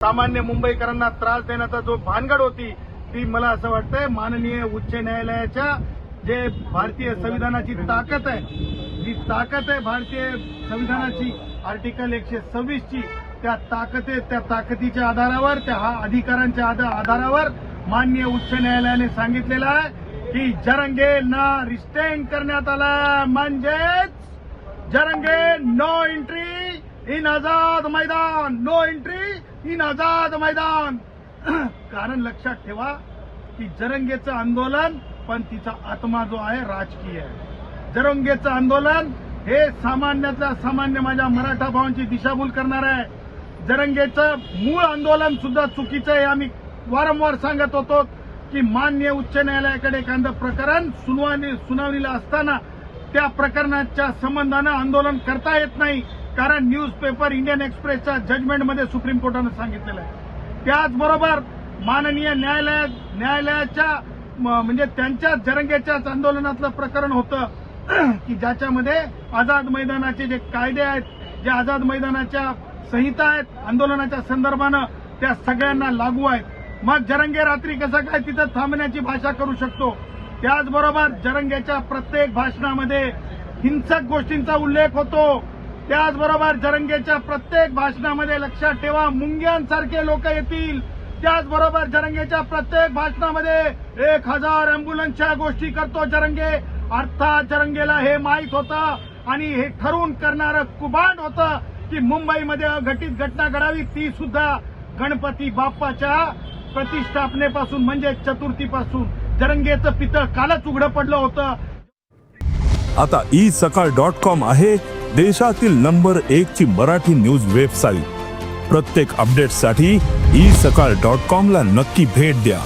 सामान्य मुंबईकरांना त्रास देण्याचा जो भानगड होती ती मला असं वाटतंय माननीय उच्च न्यायालयाच्या जे भारतीय संविधानाची ताकद आहे, जी ताकद आहे भारतीय संविधानाची आर्टिकल 126 ची, त्या ताकदीच्या आधारावर, त्या अधिकारांच्या आधारावर माननीय उच्च न्यायालयाने सांगितलेलं आहे की जरंगेंना रिस्ट्रेन करण्यात आला, म्हणजेच Jarange no entry in Azad Maidan, no entry in Azad मैदान। कारण लक्षात ठेवा की जरंगेचं आंदोलन पण तिचा आत्मा जो आहे राजकीय आहे। जरंगेचं आंदोलन हे सामान्यातल्या सामान्य माझ्या मराठा भावांची दिशाभूल करणार आहे। जरंगेचं मूळ आंदोलन सुद्धा चुकीचं आहे। आम्ही वारंवार सांगत होतो की मान्य उच्च न्यायालयाकडे एखादं प्रकरण सुनावणीला असताना त्या प्रकरणाच्या संबंधानं आंदोलन करता येत नाही, कारण न्यूजपेपर इंडियन एक्सप्रेसच्या जजमेंटमध्ये सुप्रीम कोर्टानं सांगितलेलं आहे। त्याचबरोबर माननीय न्यायालयाच्या म्हणजे त्यांच्या जरंगेच्याच आंदोलनातलं प्रकरण होतं की ज्याच्यामध्ये आझाद मैदानाचे जे कायदे आहेत, जे आझाद मैदानाच्या संहिता आहेत आंदोलनाच्या संदर्भानं, त्या सगळ्यांना लागू आहेत। मग जरंगे रात्री कसं काय तिथं थांबण्याची भाषा करू शकतो? त्याचबरोबर जरंगेच्या प्रत्येक भाषणामध्ये हिंसक गोष्टींचा उल्लेख होतो। त्याचबरोबर जरंगेच्या प्रत्येक भाषणामध्ये लक्षात ठेवा मुंग्यांसारखे लोक येतील। त्याचबरोबर जरंगेच्या प्रत्येक भाषणामध्ये 1000 अँब्युलन्सच्या गोष्टी करतो जरंगे। अर्थात जरंगेला हे माहीत होतं आणि हे ठरवून करणारं कुभांड होतं की मुंबईमध्ये अघटित घटना घडावी, ती सुद्धा गणपती बाप्पाच्या प्रतिष्ठापनेपासून म्हणजे चतुर्थीपासून। जरंगेचं पितळ कालच उघडं पडलं होतं। आता isakal.com आहे देशातील नंबर 1 ची मराठी न्यूज वेबसाईट। प्रत्येक अपडेटसाठी isakal.com ला नक्की भेट द्या।